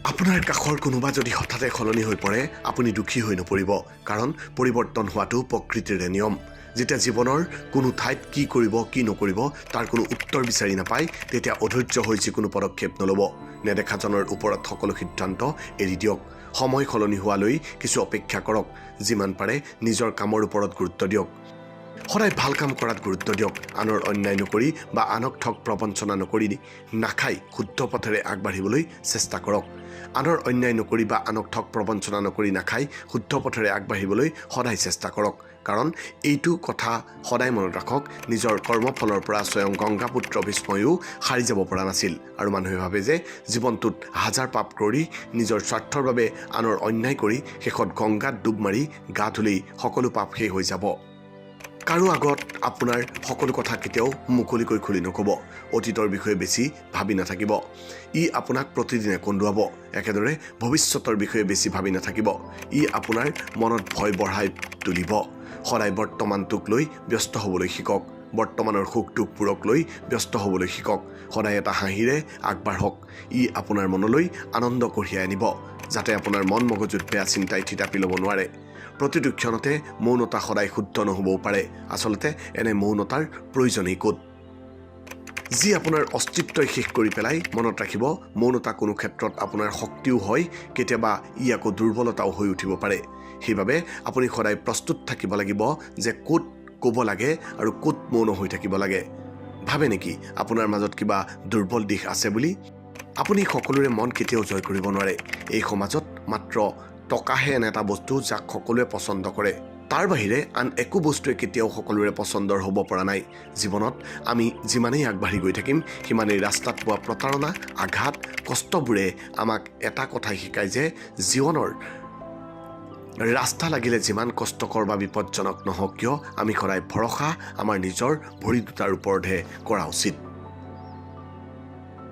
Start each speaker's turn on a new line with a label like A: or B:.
A: আপোনাৰ কাষৰ কোনোবা যদি হঠাতে সলনি হৈ পৰে আপুনি দুখী হৈ নপৰিব কাৰণ পৰিৱৰ্তন হোৱাটো প্ৰকৃতিৰে নিয়ম যেতিয়া জীৱনৰ কোনো ঠাইত কি কৰিব কি নকৰিব তাৰ কোনো উত্তৰ বিচাৰি নাপায় তেতিয়া অধৈৰ্য হৈ যিকোনো পদক্ষেপ নল'ব নেদেখাজনৰ ওপৰত সকলো সিদ্ধান্ত এৰি দিয়ক সময় সলনি হোৱালৈ কিছু অপেক্ষা কৰক যিমান পাৰে নিজৰ কামৰ ওপৰত গুৰুত্ব দিয়ক সদায় ভাল কাম কৰাত গুৰুত্ব দিয়ক আনৰ অন্যায় নকৰি বা আনক ঠগ প্ৰবঞ্চনা নকৰি নাখাই শুদ্ধ পথেৰে আগবাঢ়িবলৈ চেষ্টা কৰক আনৰ অন্যায় নকৰি বা আনক ঠগ প্ৰবঞ্চনা নকৰি নাখাই শুদ্ধ পথেৰে আগবাঢ়িবলৈ সদায় চেষ্টা কৰক কাৰণ এইটো কথা সদায় মনত ৰাখক নিজৰ কৰ্মফলৰ পৰা স্বয়ং গংগাপুত্ৰ ভীষ্ময়ো সাৰি যাব পৰা নাছিল আৰু মানুহে ভাবে যে জীৱনটোত হাজাৰ পাপ কৰি নিজৰ স্বাৰ্থৰ বাবে আনৰ অন্যায় কৰি শেষত গংগাত ডুব মাৰি গা ধুলেই সকলো পাপ শেষ হৈ যাব কাৰো আগত আপোনাৰ সকলো কথা কেতিয়াও মুকলিকৈ খুলি নক'ব অতীতৰ বিষয়ে বেছি ভাবি নাথাকিব ই আপোনাক প্ৰতিদিনে কন্দুৱাব একেদৰে ভৱিষ্যতৰ বিষয়ে বেছি ভাবি নাথাকিব ই আপোনাৰ মনত ভয় বঢ়াই তুলিব সদায় বৰ্তমানটোক লৈ ব্যস্ত হ'বলৈ শিকক বৰ্তমানৰ সুখ দুখবোৰক লৈ ব্যস্ত হ'বলৈ শিকক সদায় এটা হাঁহিৰে আগবাঢ়ক ই আপোনাৰ মনলৈ আনন্দ কঢ়িয়াই আনিব যাতে আপোনাৰ মন মগজুত বেয়া চিন্তাই থিতাপি ল'ব নোৱাৰে প্ৰতিটো ক্ষণতে মৌনতা সদায় শুদ্ধ নহ'বও পাৰে আচলতে এনে মৌনতাৰ প্ৰয়োজনেই ক'ত যি আপোনাৰ অস্তিত্বই শেষ কৰি পেলাই মনত ৰাখিব মৌনতা কোনো ক্ষেত্ৰত আপোনাৰ শক্তিও হয় কেতিয়াবা ই আকৌ দুৰ্বলতাও হৈ উঠিব পাৰে সেইবাবে আপুনি সদায় প্ৰস্তুত থাকিব লাগিব যে ক'ত ক'ব লাগে আৰু ক'ত মৌন হৈ থাকিব লাগে ভাবে নেকি আপোনাৰ মাজত কিবা দুৰ্বল দিশ আছে বুলি আপুনি সকলোৰে মন কেতিয়াও জয় কৰিব নোৱাৰে এই সমাজত মাত্ৰ টকাহে এনে এটা বস্তু যাক সকলোৱে পচন্দ কৰে তাৰ বাহিৰে আন একো বস্তুৱে কেতিয়াও সকলোৰে পচন্দৰ হ'ব পৰা নাই জীৱনত আমি যিমানেই আগবাঢ়ি গৈ থাকিম সিমানেই ৰাস্তাত পোৱা প্ৰতাৰণা আঘাত কষ্টবোৰে আমাক এটা কথাই শিকায় যে জীৱনৰ ৰাস্তা লাগিলে যিমান কষ্টকৰ বা বিপদজনক নহওক কিয় আমি সদায় ভৰসা আমাৰ নিজৰ ভৰি দুটাৰ ওপৰতহে কৰা উচিত